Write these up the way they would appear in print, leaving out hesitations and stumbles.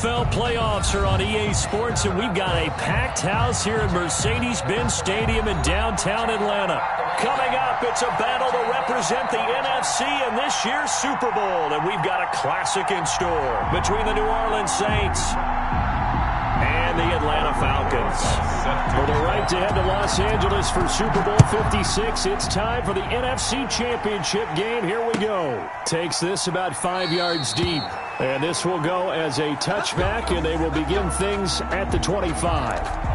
NFL playoffs are on EA Sports, and we've got a packed house here at Mercedes-Benz Stadium in downtown Atlanta. Coming up, it's a battle to represent the NFC in this year's Super Bowl, and we've got a classic in store between the New Orleans Saints and the Atlanta Falcons. For the right to head to Los Angeles for Super Bowl 56, it's time for the NFC Championship game. Here we go. Takes this about 5 yards deep. And this will go as a touchback, and they will begin things at the 25.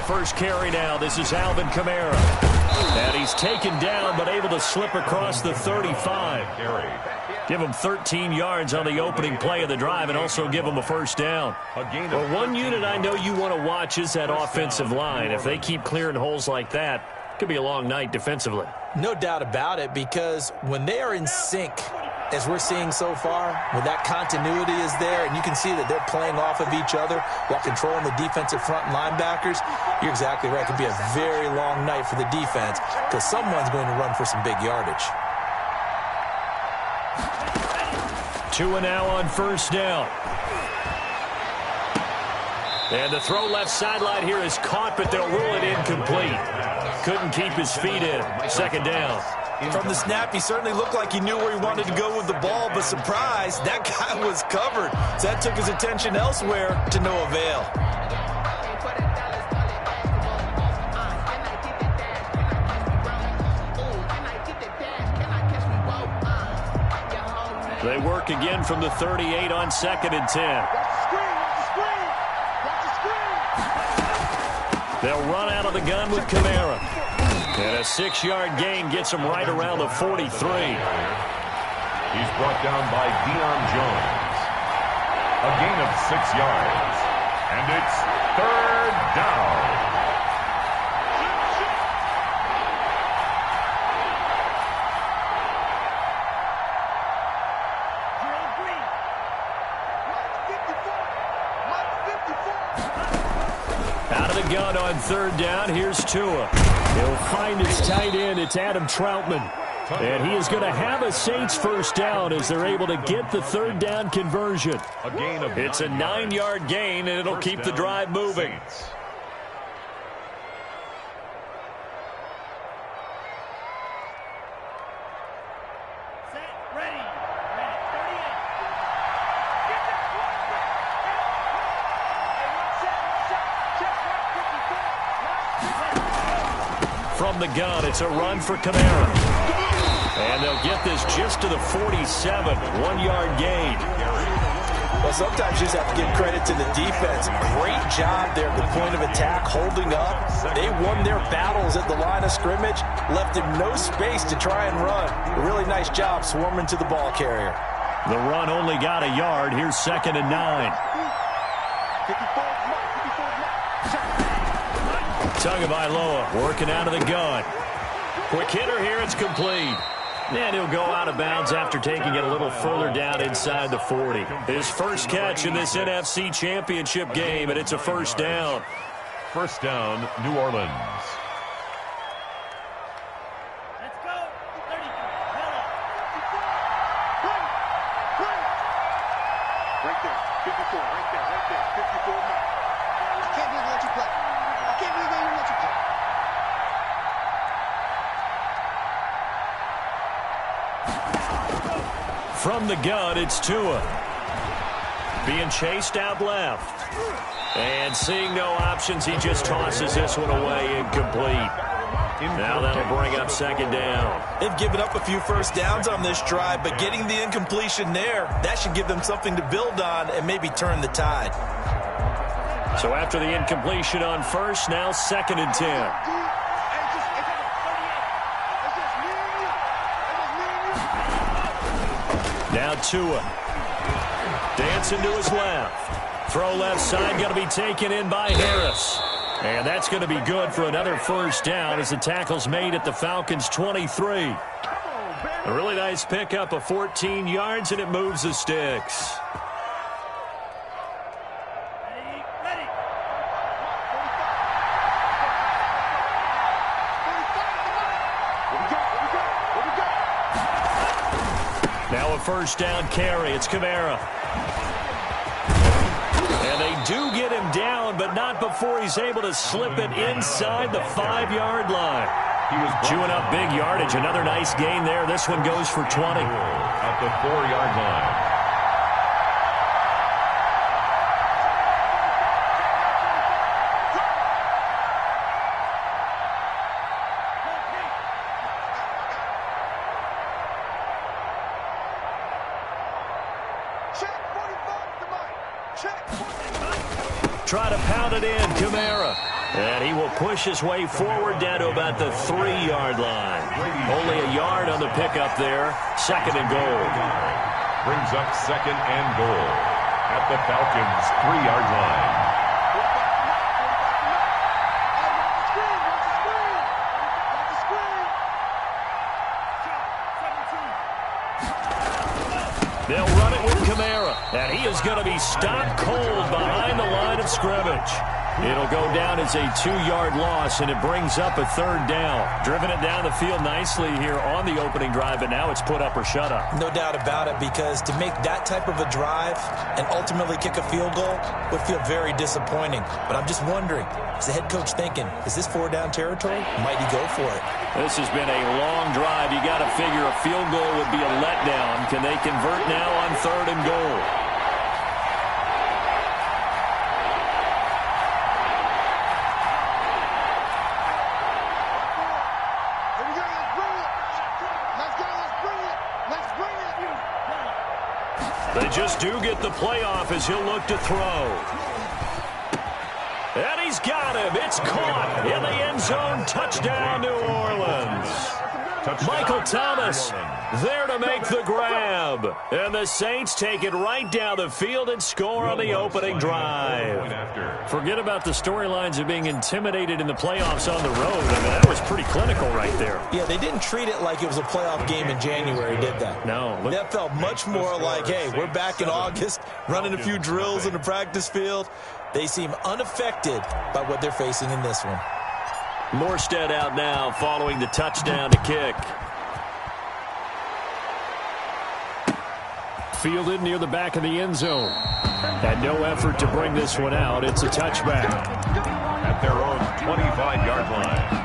First carry now. This is Alvin Kamara. And he's taken down but able to slip across the 35. Give him 13 yards on the opening play of the drive and also give him a first down. Well, one unit I know you want to watch is that offensive line. If they keep clearing holes like that, it could be a long night defensively. No doubt about it, because when they are in sync, as we're seeing so far, when that continuity is there and you can see that they're playing off of each other while controlling the defensive front linebackers, you're exactly right. It could be a very long night for the defense because someone's going to run for some big yardage. 2 and now on first down. And the throw left sideline here is caught, but they'll rule it incomplete. Couldn't keep his feet in. Second down. From the snap, he certainly looked like he knew where he wanted to go with the ball, but surprise, that guy was covered. So that took his attention elsewhere to no avail. They work again from the 38 on 2nd and 10. They'll run out of the gun with Kamara. And a 6-yard gain gets him right around the 43. He's brought down by Deion Jones. A gain of 6 yards. And it's 3rd down. Out of the gun on 3rd down. Here's Tua. He'll find his tight end. It's Adam Troutman. And he is going to have a Saints first down as they're able to get the 3rd down conversion. It's a 9-yard gain, and it'll keep the drive moving. From the gun, it's a run for Kamara. And they'll get this just to the 47. 1-yard gain. Well, sometimes you just have to give credit to the defense. Great job there at the point of attack, holding up. They won their battles at the line of scrimmage, left him no space to try and run. A really nice job swarming to the ball carrier. The run only got a yard. Here's 2nd and 9. Tagovailoa working out of the gun. Quick hitter here. It's complete. And he'll go out of bounds after taking it a little further down inside the 40. His first catch in this NFC Championship game, and it's a first down. First down, New Orleans. Let's go. 30. Right there. 54. Right there. 54. I can't believe they let you play. I can't believe they even let you play. From the gun, it's Tua. Being chased out left. And seeing no options, he just tosses this one away incomplete. Now that'll bring up 2nd down. They've given up a few first downs on this drive, but getting the incompletion there, that should give them something to build on and maybe turn the tide. So after the incompletion on first, now 2nd and 10. Now Tua. Dancing to his left. Throw left side, going to be taken in by Harris. And that's going to be good for another first down as the tackle's made at the Falcons' 23. A really nice pickup of 14 yards, and it moves the sticks. Now a first down carry. It's Kamara. And they do get him down, but not before he's able to slip it inside the 5-yard line. He was chewing up big yardage. Another nice gain there. This one goes for 20. At the 4-yard line. Try to pound it in, Kamara. And he will push his way forward down to about the 3-yard line. Only a yard on the pickup there. 2nd and goal. Brings up 2nd and goal at the Falcons' 3-yard line. They'll run it with Kamara, and he is going to be stopped cold behind the line of scrimmage. It'll go down as a 2-yard loss, and it brings up a 3rd down. Driven it down the field nicely here on the opening drive, but now it's put up or shut up. No doubt about it, because to make that type of a drive and ultimately kick a field goal would feel very disappointing. But I'm just wondering, is the head coach thinking, is this 4-down territory? Might he go for it? This has been a long drive. You got to figure a field goal would be a letdown. Can they convert now on 3rd and goal? They just do get the playoff as he'll look to throw. And he's got him. It's caught in the end zone. Touchdown, New Orleans. Michael Thomas there to make the grab. And the Saints take it right down the field and score on the opening drive. Forget about the storylines of being intimidated in the playoffs on the road. I mean, that was pretty clinical right there. Yeah, they didn't treat it like it was a playoff game in January, did they? No. That felt much more like, hey, we're back in August, running a few drills in the practice field. They seem unaffected by what they're facing in this one. Morstead out now following the touchdown to kick. Fielded near the back of the end zone. Had no effort to bring this one out. It's a touchback. At their own 25-yard line.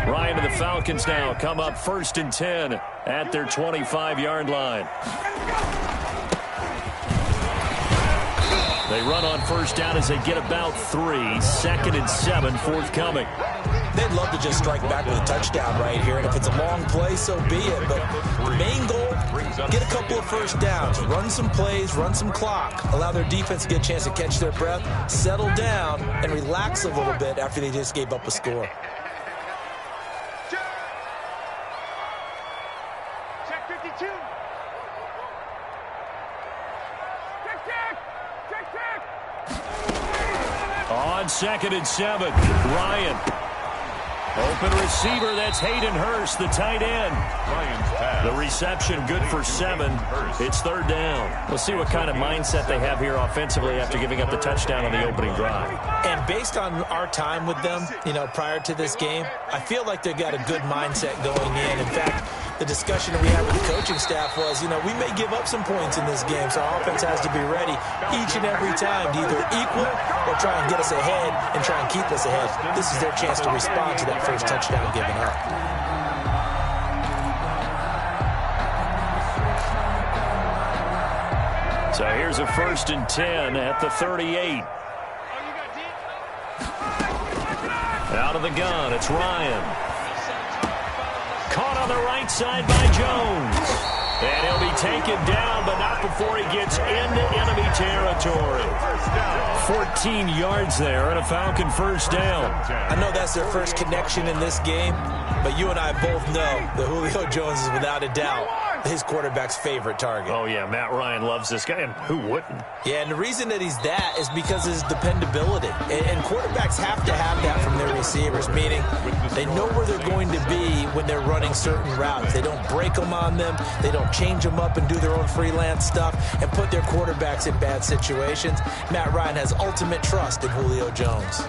Ryan and the Falcons now come up 1st and 10 at their 25-yard line. They run on 1st down as they get about 3. 2nd and 7 forthcoming. They'd love to just strike back with a touchdown right here, and if it's a long play, so be it. But the main goal, get a couple of first downs, run some plays, run some clock, allow their defense to get a chance to catch their breath, settle down, and relax a little bit after they just gave up a score. Check 52. On 2nd and 7, Ryan. Open receiver, that's Hayden Hurst, the tight end. The reception good for 7. It's 3rd down. We'll see what kind of mindset they have here offensively after giving up the touchdown on the opening drive. And based on our time with them, prior to this game, I feel like they've got a good mindset going in. In fact, the discussion we had with the coaching staff was, we may give up some points in this game, so our offense has to be ready each and every time to either equal or try and get us ahead and try and keep us ahead. This is their chance to respond to that first touchdown given up. So here's a 1st and 10 at the 38. Out of the gun, it's Ryan. Caught on the right side by Jones. And he'll be taken down, but not before he gets into enemy territory. 14 yards there and a Falcon first down. I know that's their first connection in this game, but you and I both know that Julio Jones is without a doubt his quarterback's favorite target. Oh, yeah, Matt Ryan loves this guy, and who wouldn't? Yeah, and the reason that he's that is because of his dependability. And quarterbacks have to have that from their receivers, meaning they know where they're going to be when they're running certain routes. They don't break them on them. They don't change them up and do their own freelance stuff and put their quarterbacks in bad situations. Matt Ryan has ultimate trust in Julio Jones.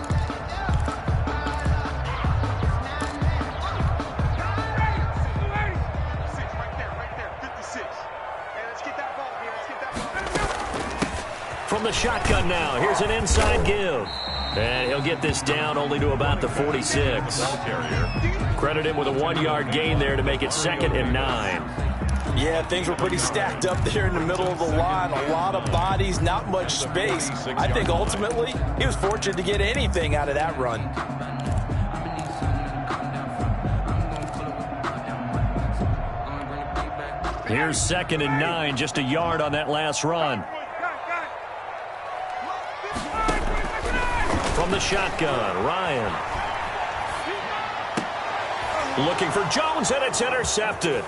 From the shotgun now, here's an inside give. And he'll get this down only to about the 46. Credit him with a 1-yard gain there to make it 2nd and 9. Yeah, things were pretty stacked up there in the middle of the line. A lot of bodies, not much space. I think ultimately he was fortunate to get anything out of that run. Here's 2nd and 9, just a yard on that last run. From the shotgun, Ryan. Looking for Jones, and it's intercepted.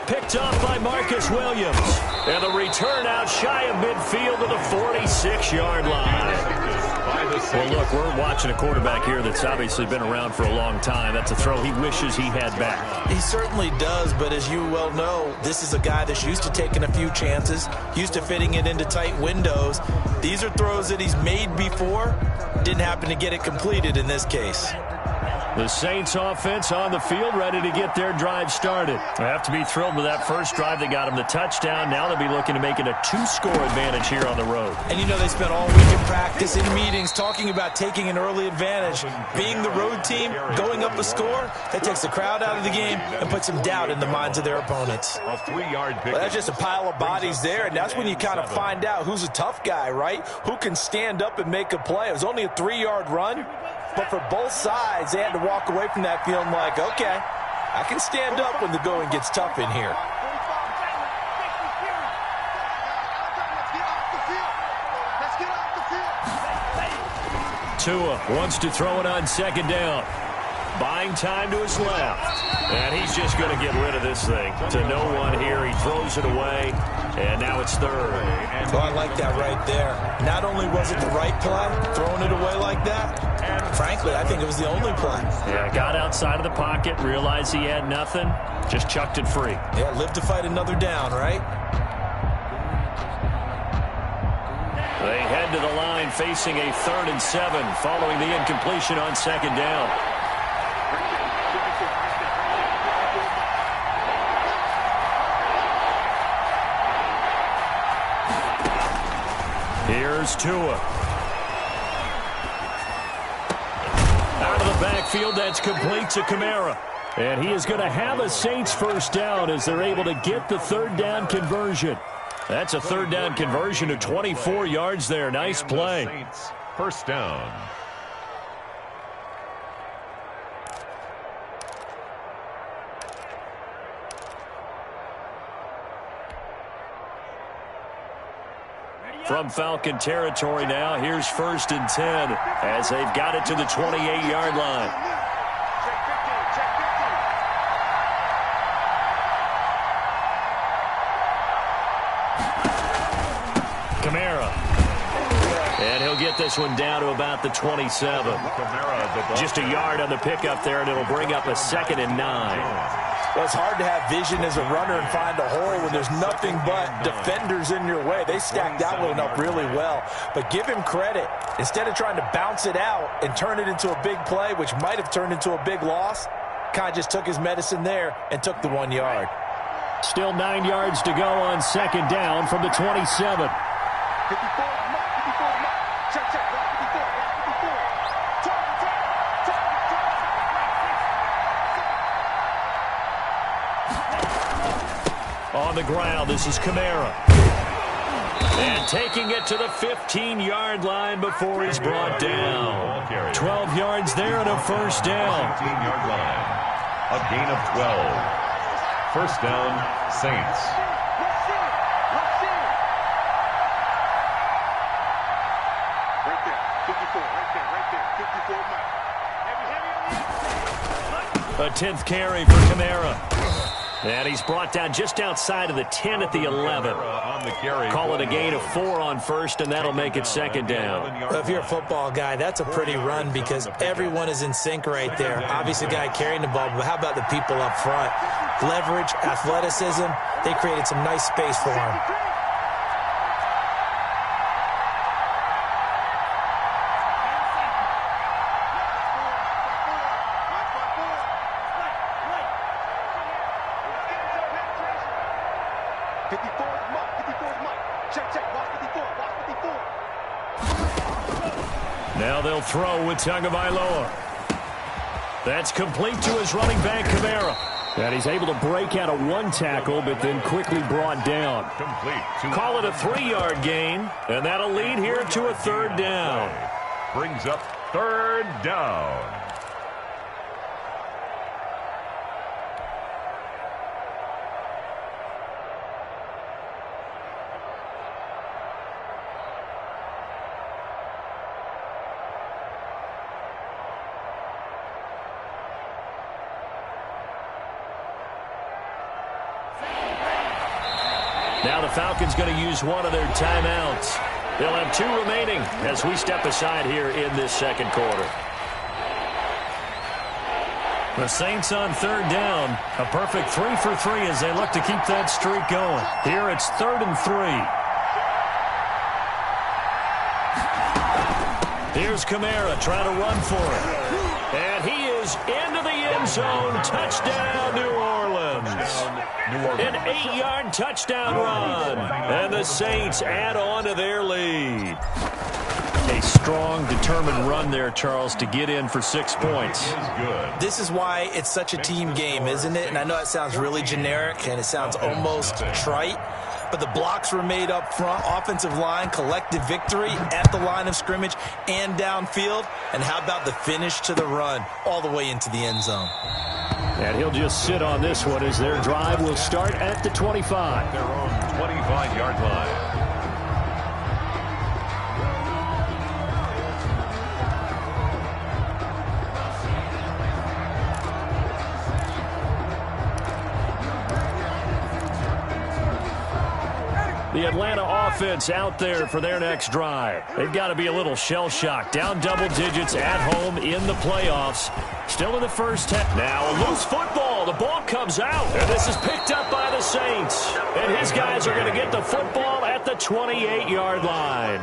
Picked off by Marcus Williams. And the return out shy of midfield to the 46-yard line. Well, look, we're watching a quarterback here that's obviously been around for a long time. That's a throw he wishes he had back. He certainly does, but as you well know, this is a guy that's used to taking a few chances, used to fitting it into tight windows. These are throws that he's made before. Didn't happen to get it completed in this case. The Saints offense on the field, ready to get their drive started. They have to be thrilled with that first drive that got them the touchdown. Now they'll be looking to make it a 2-score advantage here on the road. And you know they spent all week in practice, in meetings, talking about taking an early advantage. Being the road team, going up a score, that takes the crowd out of the game and puts some doubt in the minds of their opponents. A 3-yard pick. Well, that's just a pile of bodies there, and that's when you kind of find out who's a tough guy, right? Who can stand up and make a play. It was only a 3-yard run. But for both sides, they had to walk away from that feeling like, okay, I can stand up when the going gets tough in here. Tua wants to throw it on 2nd down. Buying time to his left. And he's just going to get rid of this thing. To no one here. He throws it away. And now it's 3rd. Oh, I like that right there. Not only was it the right play, throwing it away like that, frankly, I think it was the only play. Yeah, got outside of the pocket, realized he had nothing, just chucked it free. Yeah, live to fight another down, right? They head to the line facing a 3rd and 7 following the incompletion on 2nd down. Here's Tua. Out of the backfield, that's complete to Kamara. And he is going to have a Saints first down as they're able to get the 3rd down conversion. That's a 3rd down conversion to 24 yards there. Nice play. Saints first down. From Falcon territory now, here's 1st and 10 as they've got it to the 28-yard line. Kamara. And he'll get this one down to about the 27. Just a yard on the pickup there, and it'll bring up a 2nd and 9. Well, it's hard to have vision as a runner and find a hole when there's nothing but defenders in your way. They stacked that one up really well. But give him credit. Instead of trying to bounce it out and turn it into a big play, which might have turned into a big loss, kind of just took his medicine there and took the 1 yard. Still 9 yards to go on 2nd down from the 27. 54, check, 54. On the ground, this is Kamara. And taking it to the 15-yard line before he's brought down. 12 yards there and a first down. 15-yard line. A gain of 12. First down, Saints. A 10th carry for Kamara. And he's brought down just outside of the 10 at the 11. Call it a gain of 4 on first, and that'll make it second down. Well, if you're a football guy, that's a pretty run because everyone is in sync right there. Obviously, the guy carrying the ball, but how about the people up front? Leverage, athleticism, they created some nice space for him. Now they'll throw with Tagovailoa. That's complete to his running back, Kamara. And he's able to break out of one tackle, but then quickly brought down. Call it a 3-yard gain, and that'll lead here to a third down. Brings up third down. Now the Falcons going to use one of their timeouts. They'll have 2 remaining as we step aside here in this second quarter. The Saints on third down. A perfect 3 for 3 as they look to keep that streak going. Here it's 3rd and 3. Here's Kamara trying to run for it. And he is into the end zone. Touchdown, New Orleans. An 8-yard touchdown run. And the Saints add on to their lead. A strong, determined run there, Charles, to get in for 6 points. This is why it's such a team game, isn't it? And I know it sounds really generic and it sounds almost trite, but the blocks were made up front, offensive line, collective victory at the line of scrimmage and downfield. And how about the finish to the run all the way into the end zone? And he'll just sit on this one as their drive will start at the 25. Their own 25-yard line. The Atlanta offense out there for their next drive. They've got to be a little shell-shocked. Down double digits at home in the playoffs. Still in the first half. Now a loose football. The ball comes out. And this is picked up by the Saints. And his guys are going to get the football at the 28-yard line.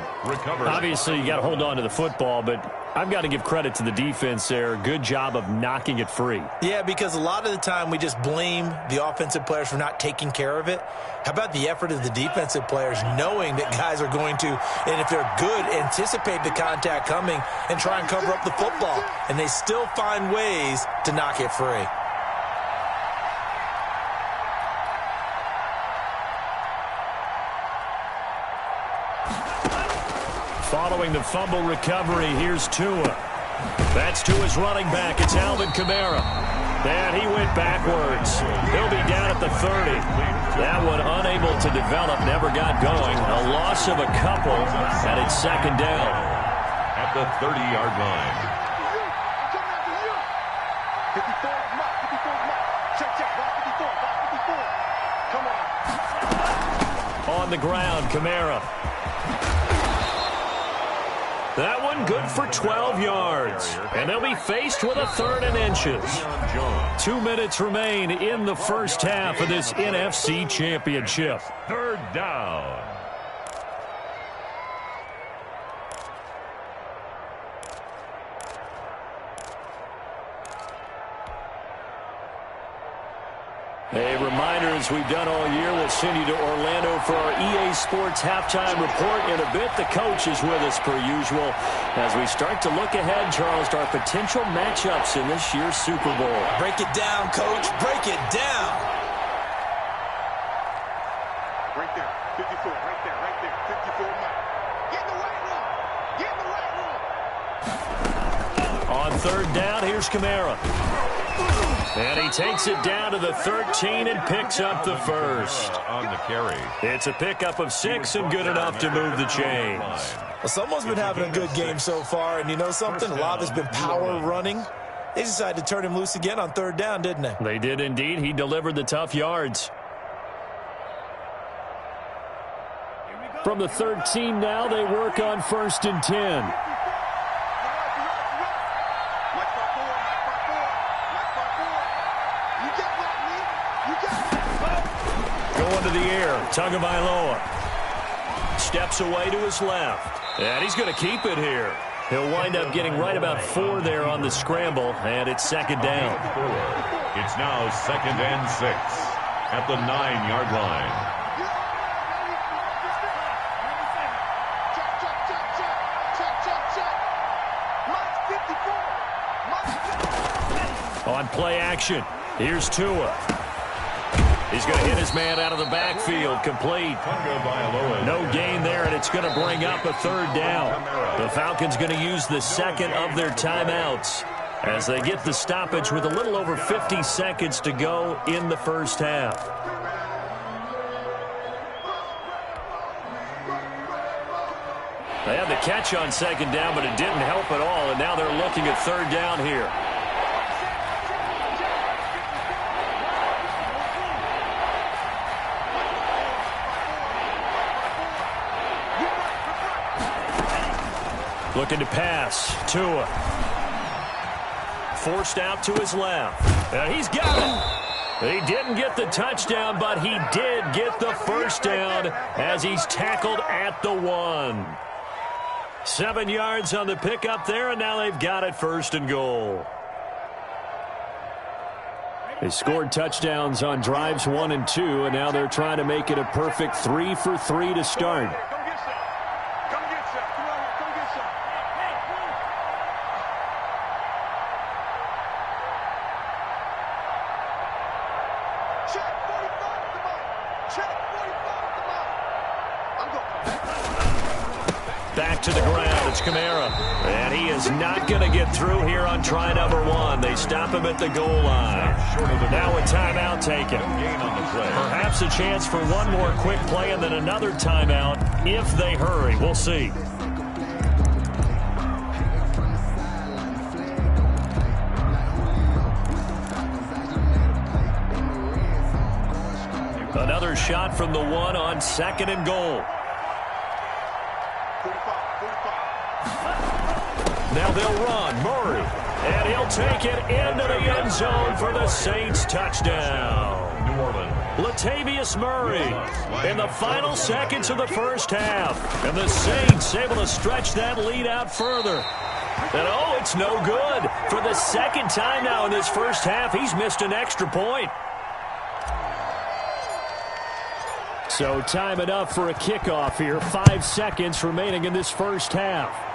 Obviously, you got to hold on to the football, but I've got to give credit to the defense there. Good job of knocking it free. Yeah, because a lot of the time we just blame the offensive players for not taking care of it. How about the effort of the defensive players knowing that guys are going to, and if they're good, anticipate the contact coming and try and cover up the football. And they still find ways to knock it free. Following the fumble recovery, here's Tua. That's Tua's running back. It's Alvin Kamara. And he went backwards. He'll be down at the 30. That one unable to develop, never got going. A loss of a couple, and it's second down. At the 30-yard line. 54, mark, 54, mark. Check, block 54, block 54. Come on. On the ground, Kamara. That one good for 12 yards. And they'll be faced with a 3rd and inches. 2 minutes remain in the first half of this NFC Championship. 3rd down. A reminder, as we've done all year, we'll send you to Orlando for our EA Sports halftime report. In a bit, the coach is with us per usual as we start to look ahead, Charles, to our potential matchups in this year's Super Bowl. Break it down, Coach. Break it down. Right there, 54, right there, 54 mark. Get in the right room. Get in the right room. On 3rd down, here's Kamara. And he takes it down to the 13 and picks up the first. On the carry. It's a pickup of 6 and good enough to move the chains. Well, someone's been having a good game so far, and you know something? A lot of it's been power running. They decided to turn him loose again on 3rd down, didn't they? They did indeed. He delivered the tough yards. From the 13 now, they work on 1st and 10. Going to the air, Tagovailoa. Steps away to his left. And he's going to keep it here. He'll wind up getting right about 4 there on the scramble, and it's 2nd down. It's now 2nd and 6 at the 9-yard line. On play action, here's Tua. He's going to hit his man out of the backfield, complete. No gain there, and it's going to bring up a 3rd down. The Falcons going to use the 2nd of their timeouts as they get the stoppage with a little over 50 seconds to go in the first half. They had the catch on 2nd down, but it didn't help at all, and now they're looking at 3rd down here. Looking to pass. Tua. Forced out to his left. And he's got it. He didn't get the touchdown, but he did get the 1st down as he's tackled at the 1. 7 yards on the pickup there, and now they've got it 1st and goal. They scored touchdowns on drives 1 and 2, and now they're trying to make it a perfect 3 for 3 to start. Back to the ground, it's Kamara. And he is not going to get through here on try number 1. They stop him at the goal line. Now a timeout taken. Perhaps a chance for one more quick play and then another timeout if they hurry. We'll see. Another shot from the 1 on 2nd and goal. Now they'll run. Murray. And he'll take it into the end zone for the Saints touchdown. Latavius Murray in the final seconds of the first half. And the Saints able to stretch that lead out further. And oh, it's no good. For the 2nd time now in this first half, he's missed an extra point. So time enough for a kickoff here. 5 seconds remaining in this first half.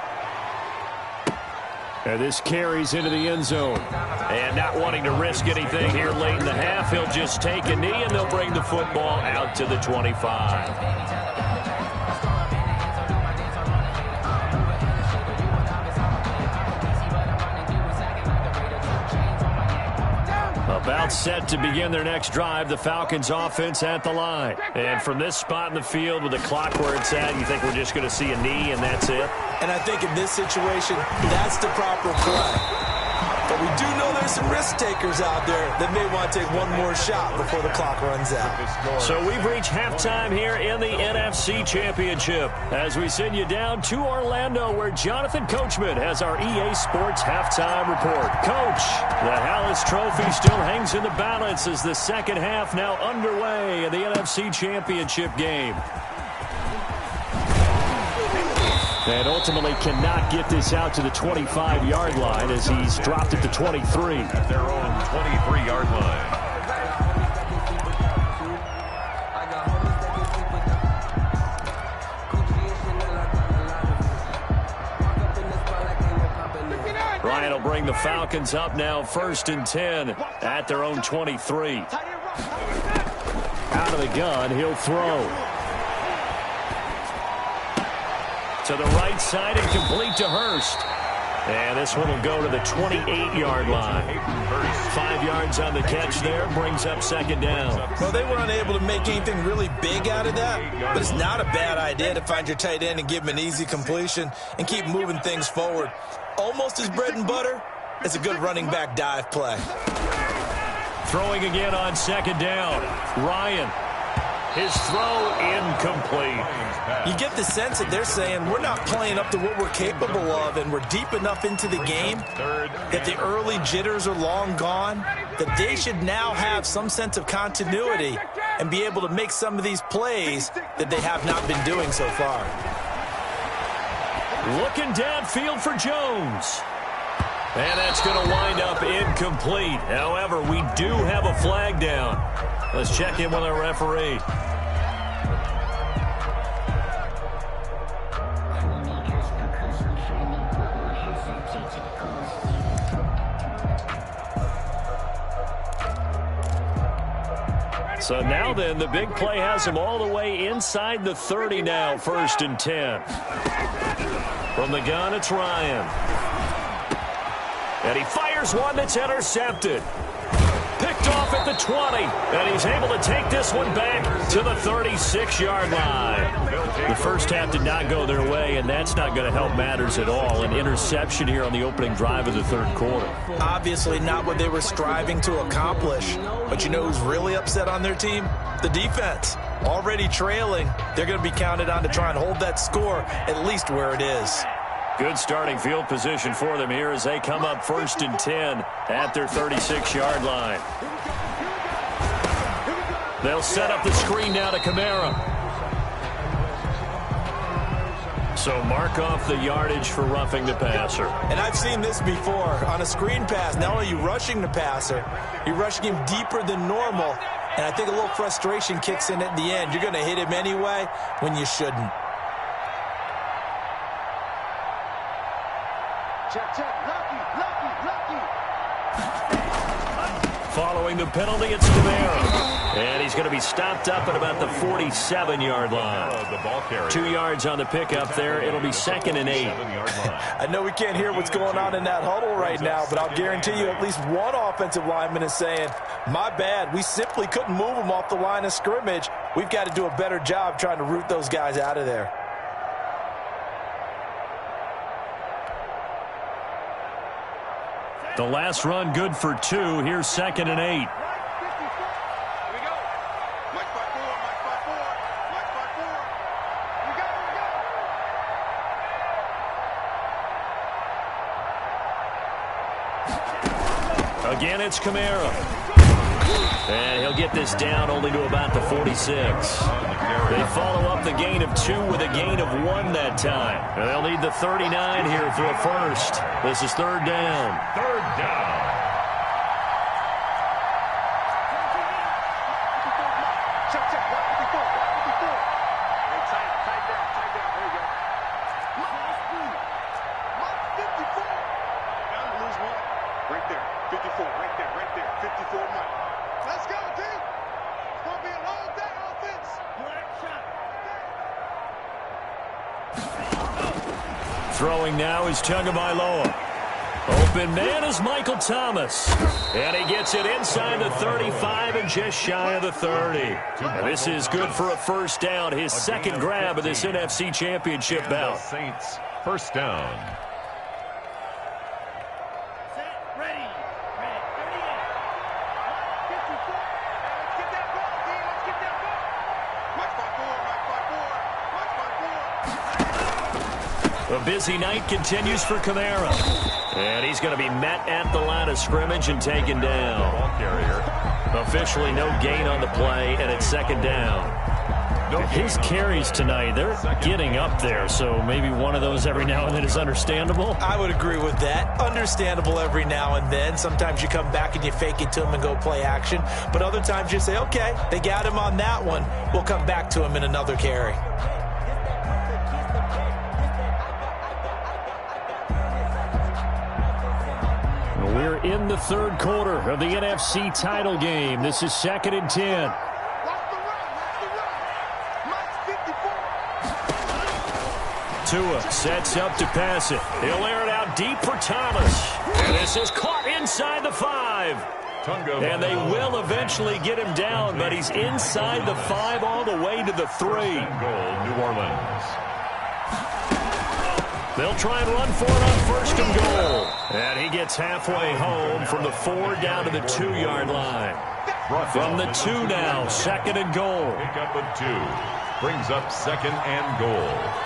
And this carries into the end zone. And not wanting to risk anything here late in the half, he'll just take a knee and they'll bring the football out to the 25. About set to begin their next drive, the Falcons offense at the line. And from this spot in the field with the clock where it's at, you think we're just going to see a knee and that's it? And I think in this situation, that's the proper play. But we do know there's some risk takers out there that may want to take one more shot before the clock runs out. So we've reached halftime here in the NFC Championship as we send you down to Orlando where Jonathan Coachman has our EA Sports halftime report. Coach, the Hallis Trophy still hangs in the balance as the second half now underway in the NFC Championship game. And ultimately cannot get this out to the 25-yard line as he's dropped it to 23. At their own 23-yard line. Ryan will bring the Falcons up now 1st and 10 at their own 23. Out of the gun, he'll throw. To the right side and complete to Hurst. And this one will go to the 28-yard line. 5 yards on the catch there, brings up 2nd down. Well, they were unable to make anything really big out of that, but it's not a bad idea to find your tight end and give him an easy completion and keep moving things forward. Almost his bread and butter, It's a good running back dive play. Throwing again on second down. Ryan. His throw incomplete. You get the sense that they're saying we're not playing up to what we're capable of, and we're deep enough into the game that the early jitters are long gone, that they should now have some sense of continuity and be able to make some of these plays that they have not been doing so far. Looking downfield for Jones. And that's going to wind up incomplete. However, we do have a flag down. Let's check in with our referee. So now then, the big play has him all the way inside the 30 now, 1st and 10. From the gun, it's Ryan. And he fires one that's intercepted. Picked off at the 20. And he's able to take this one back to the 36-yard line. The first half did not go their way, and that's not going to help matters at all. An interception here on the opening drive of the third quarter. Obviously not what they were striving to accomplish. But you know who's really upset on their team? The defense. Already trailing. They're going to be counted on to try and hold that score at least where it is. Good starting field position for them here as they come up 1st and 10 at their 36-yard line. They'll set up the screen now to Kamara. So mark off the yardage for roughing the passer. And I've seen this before. On a screen pass, not only are you rushing the passer, you're rushing him deeper than normal. And I think a little frustration kicks in at the end. You're going to hit him anyway when you shouldn't. Following the penalty, it's Kamara. And he's going to be stopped up at about the 47-yard line. 2 yards on the pickup there. It'll be 2nd and 8. I know we can't hear what's going on in that huddle right now, but I'll guarantee you at least one offensive lineman is saying, my bad, we simply couldn't move them off the line of scrimmage. We've got to do a better job trying to root those guys out of there. The last run good for 2. Here's 2nd and 8. Again, it's Kamara. And he'll get this down only to about the 46. They follow up the gain of 2 with a gain of 1 that time. And they'll need the 39 here for a first. This is 3rd down. 3rd down. Right there, 54, right there, 54 Mike. Let's go, team. It's going to be a long day offense. Throwing now is Tagovailoa. Open man is Michael Thomas. And he gets it inside the 35 and just shy of the 30. And this is good for a first down, his second grab of this NFC Championship bout. Saints, 1st down. A busy night continues for Kamara. And he's going to be met at the line of scrimmage and taken down. Ball carrier. Officially no gain on the play, and it's 2nd down. His carries tonight, they're getting up there, so maybe one of those every now and then is understandable. I would agree with that. Understandable every now and then. Sometimes you come back and you fake it to him and go play action. But other times you say, okay, they got him on that one. We'll come back to him in another carry. We're in the third quarter of the NFC title game. This is 2nd and 10. Tua sets up to pass it. He'll air it out deep for Thomas. And this is caught inside the 5. And they will eventually get him down, but he's inside the 5 all the way to the 3. Goal, New Orleans. They'll try and run for it on first and goal. And he gets halfway home from the 4 down to the 2-yard line. From the 2 now, second and goal. Pick up a 2. Brings up second and goal.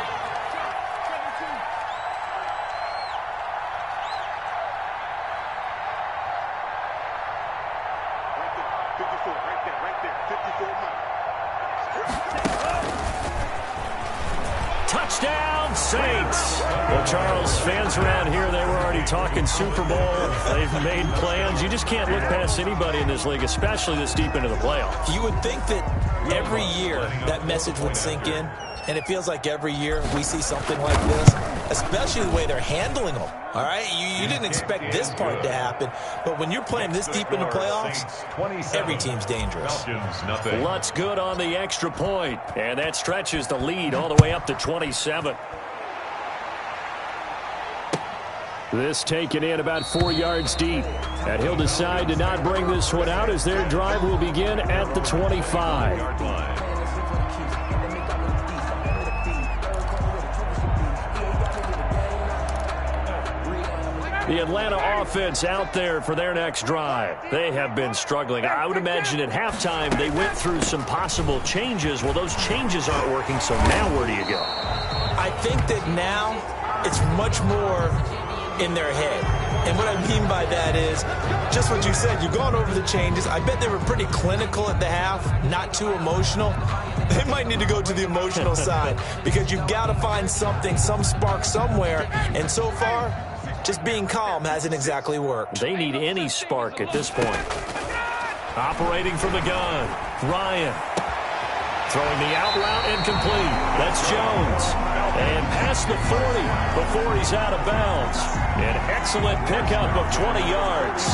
Touchdown, Saints. Well, Charles, fans around here, they were already talking Super Bowl. They've made plans. You just can't look past anybody in this league, especially this deep into the playoffs. You would think that every year that message would sink in, and it feels like every year we see something like this, especially the way they're handling them. All right, you didn't expect this part to happen, but when you're playing this deep in the playoffs, every team's dangerous. Lutz good on the extra point, and that stretches the lead all the way up to 27. This taken in about 4 yards deep, and he'll decide to not bring this one out as their drive will begin at the 25. The Atlanta offense out there for their next drive. They have been struggling. I would imagine at halftime they went through some possible changes. Well, those changes aren't working, so now where do you go? I think that now it's much more in their head. And what I mean by that is just what you said. You've gone over the changes. I bet they were pretty clinical at the half, not too emotional. They might need to go to the emotional side because you've got to find something, some spark somewhere. And so far, just being calm hasn't exactly worked. They need any spark at this point. Operating from the gun, Ryan. Throwing the out route incomplete. That's Jones. And past the 40 before he's out of bounds. An excellent pickup of 20 yards.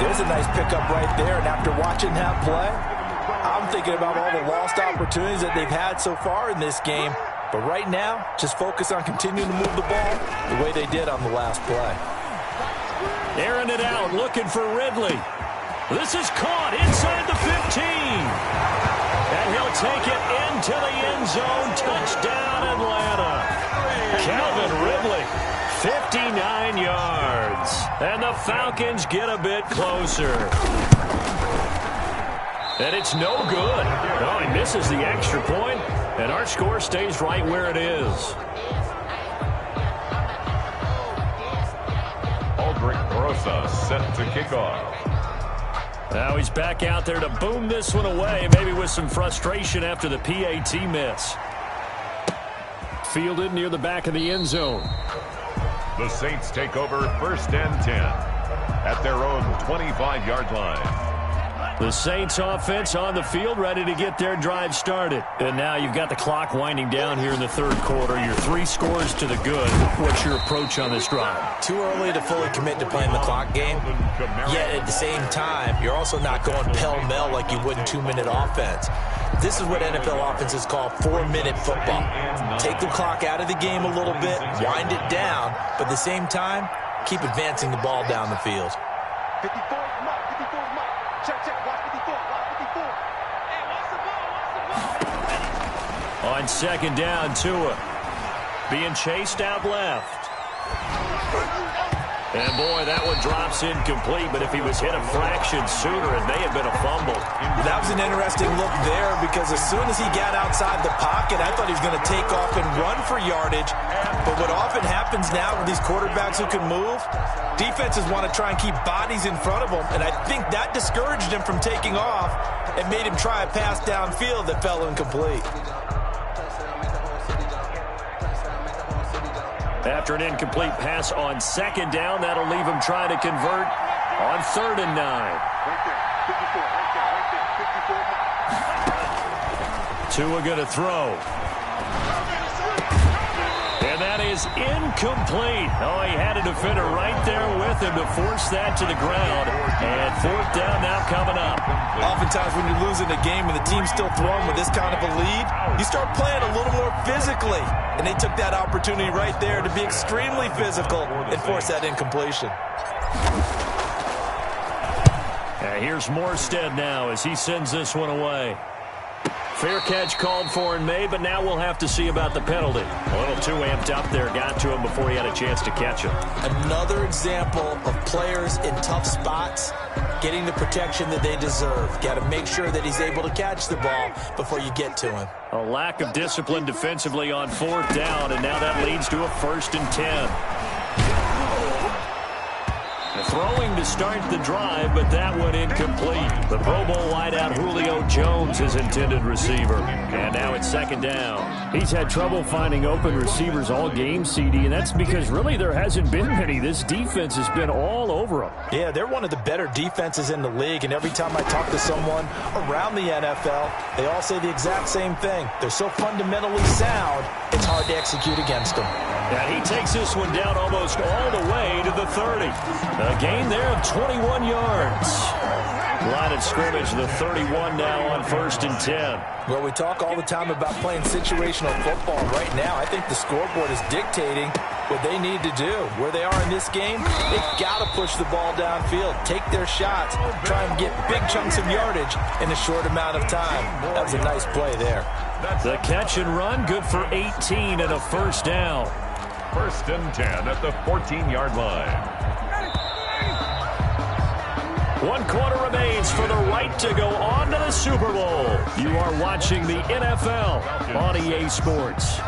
There's a nice pickup right there. And after watching that play, I'm thinking about all the lost opportunities that they've had so far in this game. But right now, just focus on continuing to move the ball the way they did on the last play. Airing it out, looking for Ridley. This is caught inside the 15. And he'll take it into the end zone. Touchdown, Atlanta. Calvin Ridley, 59 yards. And the Falcons get a bit closer. And it's no good. Oh, he misses the extra point. And our score stays right where it is. Aldrich Brosa set to kick off. Now he's back out there to boom this one away, maybe with some frustration after the PAT miss. Fielded near the back of the end zone. The Saints take over first and 10 at their own 25-yard line. The Saints offense on the field, ready to get their drive started. And now you've got the clock winding down here in the third quarter. Your 3 scores to the good. What's your approach on this drive? Too early to fully commit to playing the clock game. Yet at the same time, you're also not going pell-mell like you would in 2-minute offense. This is what NFL offenses call 4-minute football. Take the clock out of the game a little bit, wind it down, but at the same time, keep advancing the ball down the field. 54 mark, 54 mark. Check, watch 54, watch 54. Hey, watch the ball. On second down, Tua being chased out left. And boy, that one drops incomplete, but if he was hit a fraction sooner, it may have been a fumble. That was an interesting look there because as soon as he got outside the pocket, I thought he was going to take off and run for yardage. But what often happens now with these quarterbacks who can move, defenses want to try and keep bodies in front of them, and I think that discouraged him from taking off and made him try a pass downfield that fell incomplete. After an incomplete pass on second down, that'll leave him trying to convert on 3rd and 9. Right there, 54, right there, 54 mark. Tua going to throw. And that is incomplete. Oh, he had a defender right there with him to force that to the ground. And 4th down now coming up. Oftentimes when you're losing a game and the team's still throwing with this kind of a lead, you start playing a little more physically. And they took that opportunity right there to be extremely physical and force that incompletion. Here's Morstead now as he sends this one away. Fair catch called for and made, but now we'll have to see about the penalty. A little too amped up there, got to him before he had a chance to catch him. Another example of players in tough spots getting the protection that they deserve. Got to make sure that he's able to catch the ball before you get to him. A lack of discipline defensively on 4th down, and now that leads to a 1st and 10. Throwing to start the drive, but that one incomplete. The Pro Bowl wideout Julio Jones is intended receiver. And now it's 2nd down. He's had trouble finding open receivers all game, CD, and that's because really there hasn't been many. This defense has been all over him. Yeah, they're one of the better defenses in the league, and every time I talk to someone around the NFL, they all say the exact same thing. They're so fundamentally sound, it's hard to execute against them. And he takes this one down almost all the way to the 30. A gain there of 21 yards. Line of scrimmage, the 31 now on 1st and 10. Well, we talk all the time about playing situational football. Right now, I think the scoreboard is dictating what they need to do. Where they are in this game, they've got to push the ball downfield, take their shots, try and get big chunks of yardage in a short amount of time. That was a nice play there. The catch and run, good for 18 and a 1st down. 1st and 10 at the 14-yard line. 1 quarter remains for the right to go on to the Super Bowl. You are watching the NFL on EA Sports.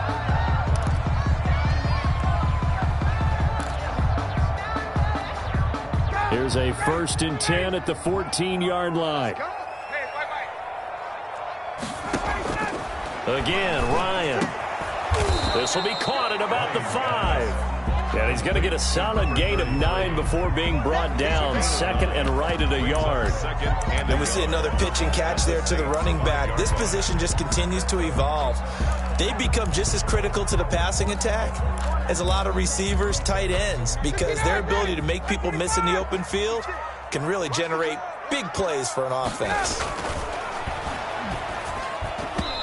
Here's a 1st and 10 at the 14-yard line. Again, Ryan. This will be caught at about the 5. And he's going to get a solid gain of 9 before being brought down. 2nd and right at a yard. And we see another pitch and catch there to the running back. This position just continues to evolve. They become just as critical to the passing attack as a lot of receivers, tight ends, because their ability to make people miss in the open field can really generate big plays for an offense.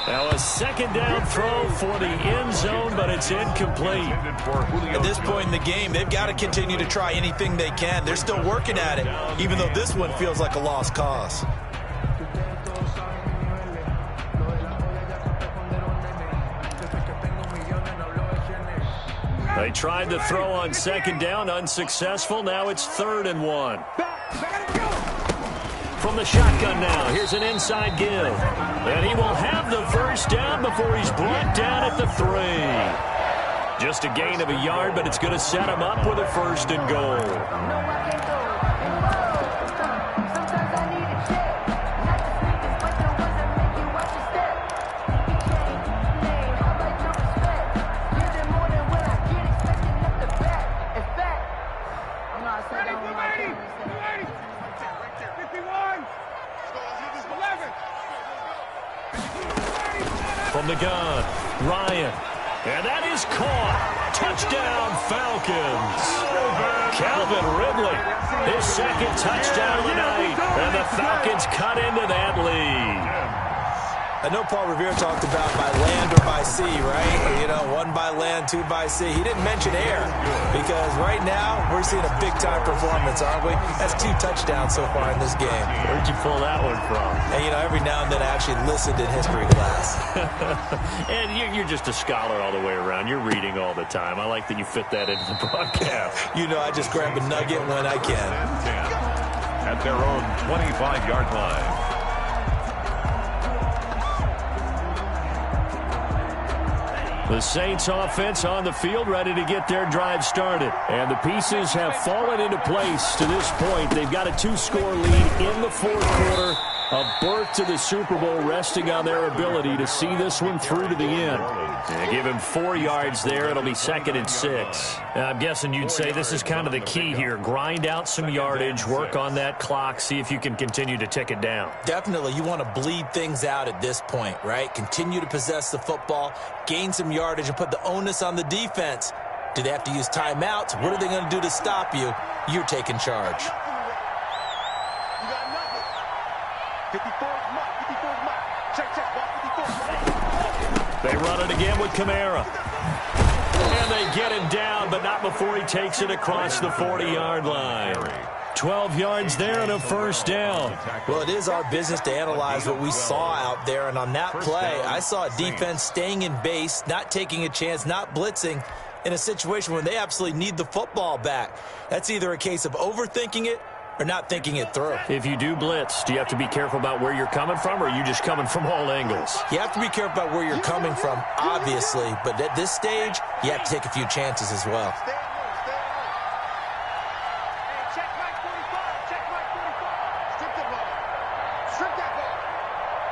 Now a 2nd down throw for the end zone, but it's incomplete. At this point in the game, they've got to continue to try anything they can. They're still working at it, even though this one feels like a lost cause. They tried to throw on 2nd down, unsuccessful. Now it's 3rd and 1. From the shotgun now, here's an inside give. And he will have the 1st down before he's brought down at the 3. Just a gain of a yard, but it's going to set him up with a 1st and goal. From the gun, Ryan. And that is caught. Touchdown, Falcons. Calvin Ridley, his 2nd touchdown of the night. And the Falcons cut into that lead. I know Paul Revere talked about by land or by sea, right? You know, 1 by land, 2 by sea. He didn't mention air because right now we're seeing a big-time performance, aren't we? That's 2 touchdowns so far in this game. Where'd you pull that one from? And, you know, every now and then I actually listened in history class. And you're just a scholar all the way around. You're reading all the time. I like that you fit that into the broadcast. You know, I just grab a nugget when I can. At their own 25-yard line. The Saints offense on the field, ready to get their drive started. And the pieces have fallen into place to this point. They've got a 2-score lead in the 4th quarter. A berth to the Super Bowl resting on their ability to see this one through to the end. Yeah, give him 4 yards there. It'll be 2nd and 6. I'm guessing you'd say this is kind of the key here. Grind out some yardage, work on that clock, see if you can continue to tick it down. Definitely. You want to bleed things out at this point, right? Continue to possess the football, gain some yardage, and put the onus on the defense. Do they have to use timeouts? What are they going to do to stop you? You're taking charge. 54's mark. 54's mark. Check, watch 54. They run it again with Kamara. And they get him down, but not before he takes it across the 40-yard line. 12 yards there and a first down. Well, it is our business to analyze what we saw out there, and on that play, I saw a defense staying in base, not taking a chance, not blitzing in a situation where they absolutely need the football back. That's either a case of overthinking it or not thinking it through. If you do blitz, do you have to be careful about where you're coming from, or are you just coming from all angles? You have to be careful about where you're coming from, obviously, but at this stage, you have to take a few chances as well. Stay alert, stay alert. Hey, check right 45, check right 45. Strip the ball. Strip that ball.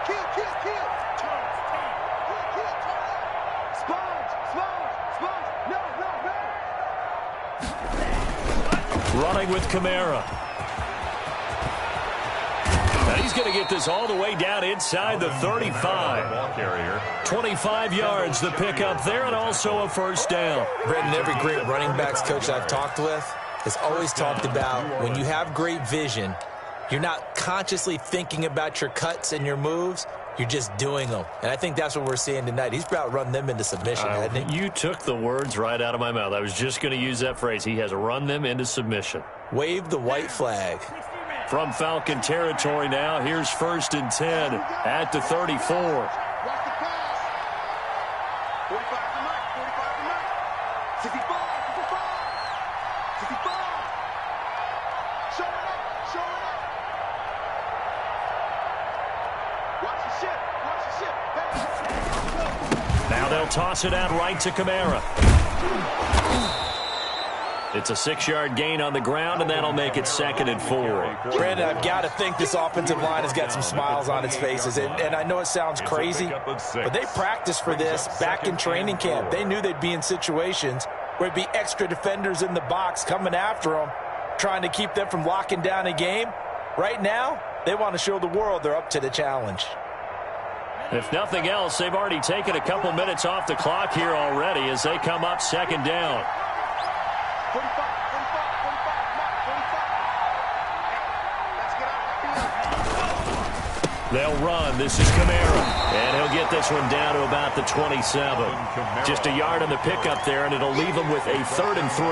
Kill. Turn. Kill, turn. Sponge. No. Running with Kamara. Now he's going to get this all the way down inside the 35. 25 yards the pickup there, and also a first down. Brendan, every great running backs coach I've talked with has always talked about when you have great vision, you're not consciously thinking about your cuts and your moves. You're just doing them. And I think that's what we're seeing tonight. He's about run them into submission, hasn't he? You took the words right out of my mouth. I was just going to use that phrase. He has run them into submission. Wave the white flag. From Falcon territory now, here's 1st and 10 at the 34. Watch the pass. 45 to Mike. 65. Show it up. Watch the ship. Hey. Now they'll toss it out right to Kamara. It's a 6-yard gain on the ground, and that'll make it 2nd and 4. Brandon, I've got to think this offensive line has got some smiles on its faces. And I know it sounds crazy, but they practiced for this back in training camp. They knew they'd be in situations where it'd be extra defenders in the box coming after them, trying to keep them from locking down a game. Right now, they want to show the world they're up to the challenge. If nothing else, they've already taken a couple minutes off the clock here already as they come up 2nd down. 45. Let's get out. They'll run. This is Kamara. And he'll get this one down to about the 27. Just a yard on the pickup there, and it'll leave him with a 3rd and 3.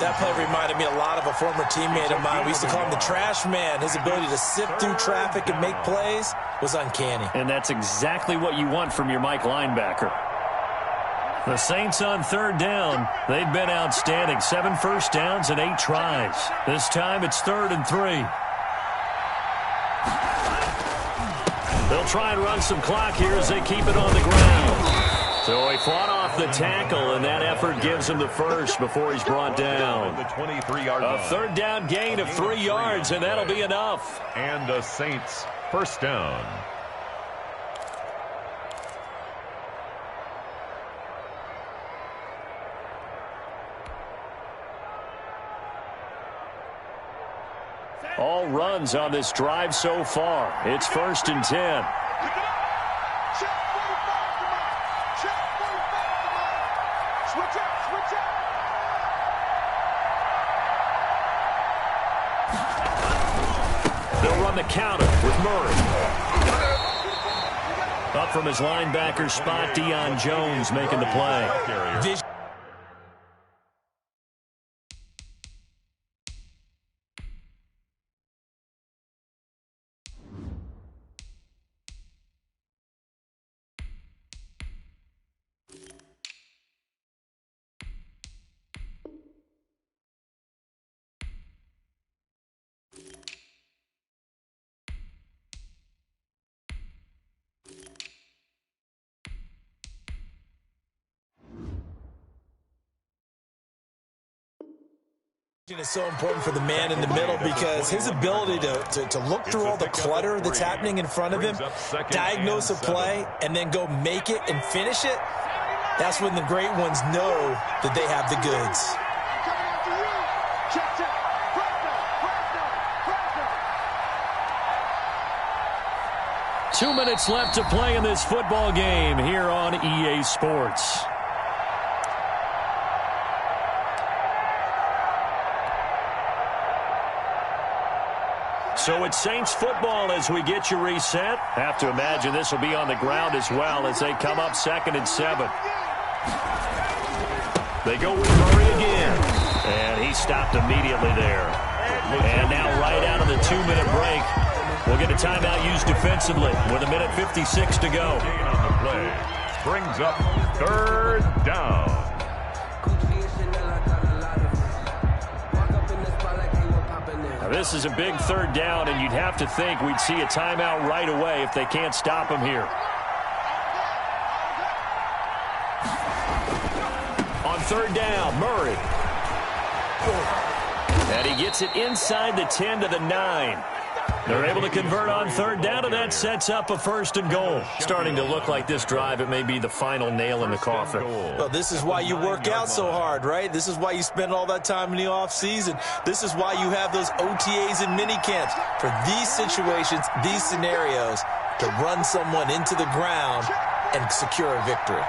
That play reminded me a lot of a former teammate of mine. We used to call him the trash man. His ability to sift through traffic and make plays was uncanny. And that's exactly what you want from your Mike linebacker. The Saints on 3rd down. They've been outstanding. 7 first downs and 8 tries. This time it's 3rd and 3. They'll try and run some clock here as they keep it on the ground. So he fought off the tackle, and that effort gives him the first before he's brought down. The 23-yard line. A 3rd down gain of 3 yards, and that'll be enough. And the Saints first down. All runs on this drive so far. It's 1st and 10. Check 45 to Mike. Check 45 to Mike. Switch out. They'll run the counter with Murray. Up from his linebacker spot, Deion Jones making the play. Is so important for the man in the middle because his ability to look through all the clutter that's happening in front of him, diagnose a play, and then go make it and finish it, that's when the great ones know that they have the goods. Coming after you. Check. Press now. 2 minutes left to play in this football game here on EA Sports. So it's Saints football as we get you reset. Have to imagine this will be on the ground as well as they come up 2nd and 7. They go with Murray again. And he stopped immediately there. And now right out of the 2-minute break, we'll get a timeout used defensively with 1:56 to go. Gain on the play brings up third down. Now this is a big third down, and you'd have to think we'd see a timeout right away if they can't stop him here. On third down, Murray. And he gets it inside the 10 to the 9. They're able to convert on third down, and that sets up a 1st and goal. Starting to look like this drive, it may be the final nail in the coffin. Well, this is why you work out so hard, right? This is why you spend all that time in the offseason. This is why you have those OTAs and mini camps. For these situations, these scenarios, to run someone into the ground and secure a victory.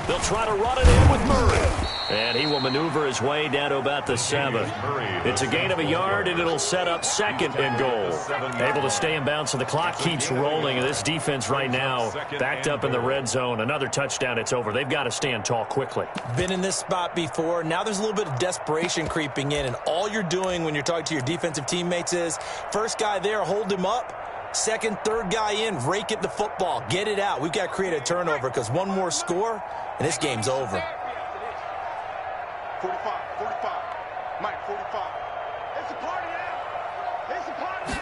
They'll try to run it in with Murray. And he will maneuver his way down to about the 7. It's a gain of a yard, and it'll set up 2nd and goal. Able to stay in bounds, so the clock keeps rolling. And this defense right now backed up in the red zone. Another touchdown, it's over. They've got to stand tall quickly. Been in this spot before. Now there's a little bit of desperation creeping in. And all you're doing when you're talking to your defensive teammates is, first guy there, hold him up. Second, third guy in, rake at the football. Get it out. We've got to create a turnover because one more score, and this game's over. 45, 45. Mike, 45. It's a party now. It's a party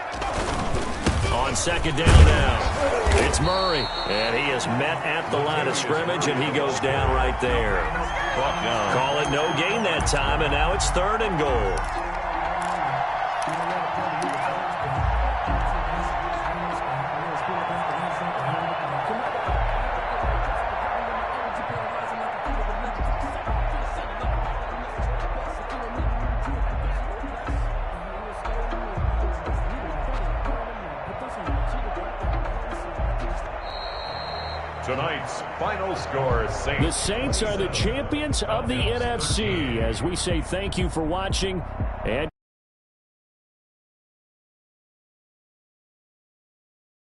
now. On second down now, it's Murray. And he is met at the line of scrimmage, and he goes down right there. Call it no gain that time, and now it's 3rd and goal. Tonight's final score, Saints. The Saints are the champions of the NFC. As we say thank you for watching,